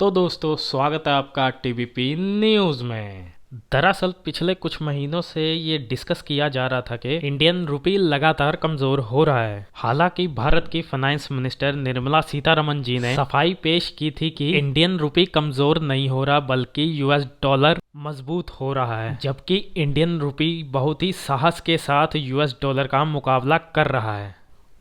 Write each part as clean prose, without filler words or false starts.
तो दोस्तों स्वागत है आपका टीवीपी न्यूज़ में। दरअसल पिछले कुछ महीनों से ये डिस्कस किया जा रहा था कि इंडियन रुपी लगातार कमजोर हो रहा है। हालांकि भारत की फाइनेंस मिनिस्टर निर्मला सीतारमण जी ने सफाई पेश की थी कि इंडियन रुपी कमजोर नहीं हो रहा बल्कि यूएस डॉलर मजबूत हो रहा है, जबकि इंडियन रुपी बहुत ही साहस के साथ यूएस डॉलर का मुकाबला कर रहा है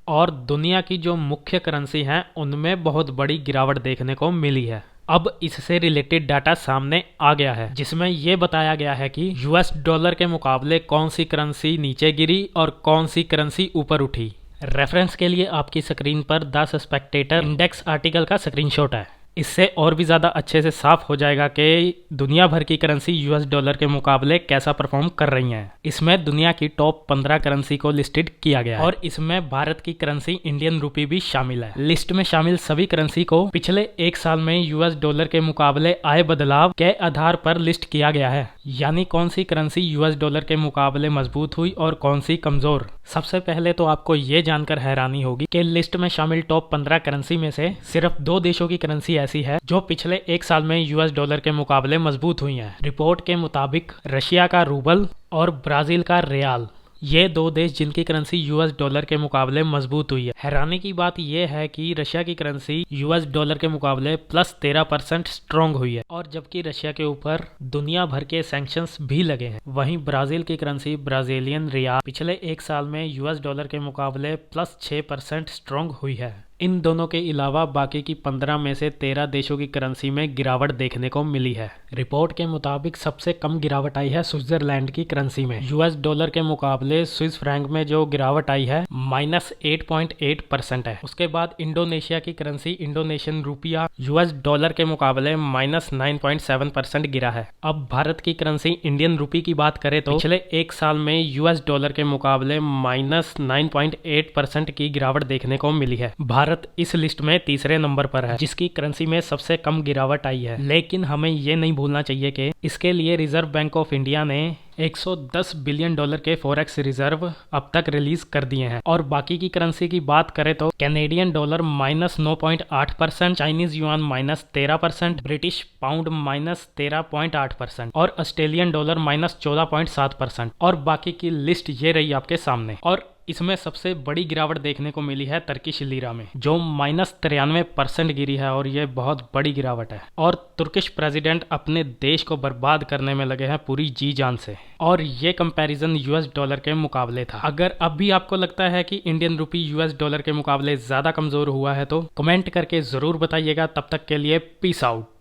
और दुनिया की जो मुख्य करेंसी हैं उनमें बहुत बड़ी गिरावट देखने को मिली है। अब इससे रिलेटेड डाटा सामने आ गया है जिसमें यह बताया गया है कि यूएस डॉलर के मुकाबले कौन सी करेंसी नीचे गिरी और कौन सी करेंसी ऊपर उठी। रेफरेंस के लिए आपकी स्क्रीन पर द स्पेक्टेटर इंडेक्स आर्टिकल का स्क्रीनशॉट है। इससे और भी ज़्यादा अच्छे से साफ हो जाएगा कि दुनिया भर की करेंसी यूएस डॉलर के मुकाबले कैसा परफॉर्म कर रही हैं। इसमें दुनिया की टॉप 15 करेंसी को लिस्टेड किया गया है और इसमें भारत की करेंसी इंडियन रुपी भी शामिल है। लिस्ट में शामिल सभी करेंसी को पिछले एक साल में यूएस डॉलर के मुकाबले आए बदलाव के आधार पर लिस्ट किया गया है, यानी कौन सी करेंसी यूएस डॉलर के मुकाबले मजबूत हुई और कौन सी कमजोर। सबसे पहले तो आपको ये जानकर हैरानी होगी कि लिस्ट में शामिल टॉप 15 करेंसी में से सिर्फ 2 देशों की करेंसी ऐसी है जो पिछले एक साल में यूएस डॉलर के मुकाबले मजबूत हुई हैं। रिपोर्ट के मुताबिक रशिया का रूबल और ब्राजील का रियाल, ये 2 देश जिनकी करेंसी यूएस डॉलर के मुकाबले मजबूत हुई है। हैरानी की बात यह है कि रशिया की करेंसी यूएस डॉलर के मुकाबले +13% स्ट्रॉन्ग हुई है और जबकि रशिया के ऊपर दुनिया भर के सैंक्शंस भी लगे हैं। वहीं ब्राजील की करेंसी ब्राजीलियन रियाल पिछले एक साल में यूएस डॉलर के मुकाबले +6% स्ट्रॉन्ग हुई है। इन दोनों के अलावा बाकी की 15 में से 13 देशों की करेंसी में गिरावट देखने को मिली है। रिपोर्ट के मुताबिक सबसे कम गिरावट आई है स्विट्जरलैंड की करेंसी में। यूएस डॉलर के मुकाबले स्विस फ्रैंक में जो गिरावट आई है -8.8% है। उसके बाद इंडोनेशिया की currency Indonesian rupiah US dollar के मुकाबले -9.7% गिरा है। अब भारत की करेंसी इंडियन रुपी की बात करें तो पिछले एक साल में यूएस डॉलर के मुकाबले -9.8% की गिरावट देखने को मिली है। भारत इस लिस्ट में तीसरे नंबर पर है जिसकी करेंसी में सबसे कम गिरावट आई है। लेकिन हमें ये नहीं भूलना चाहिए कि इसके लिए रिजर्व बैंक ऑफ इंडिया ने 110 बिलियन डॉलर के फॉरेक्स रिजर्व अब तक रिलीज कर दिए हैं। और बाकी की करेंसी की बात करें तो Canadian dollar -9.8%, Chinese yuan -13%, British pound -13.8% और ऑस्ट्रेलियन डॉलर -14.7%। और बाकी की लिस्ट ये रही आपके सामने। और इसमें सबसे बड़ी गिरावट देखने को मिली है टर्किश लीरा में जो -93% गिरी है और ये बहुत बड़ी गिरावट है। और तुर्किश प्रेसिडेंट अपने देश को बर्बाद करने में लगे हैं पूरी जी जान से। और ये कंपैरिजन यूएस डॉलर के मुकाबले था। अगर अब भी आपको लगता है कि इंडियन रुपी यूएस डॉलर के मुकाबले ज्यादा कमजोर हुआ है तो कमेंट करके जरूर बताइएगा। तब तक के लिए पीस आउट।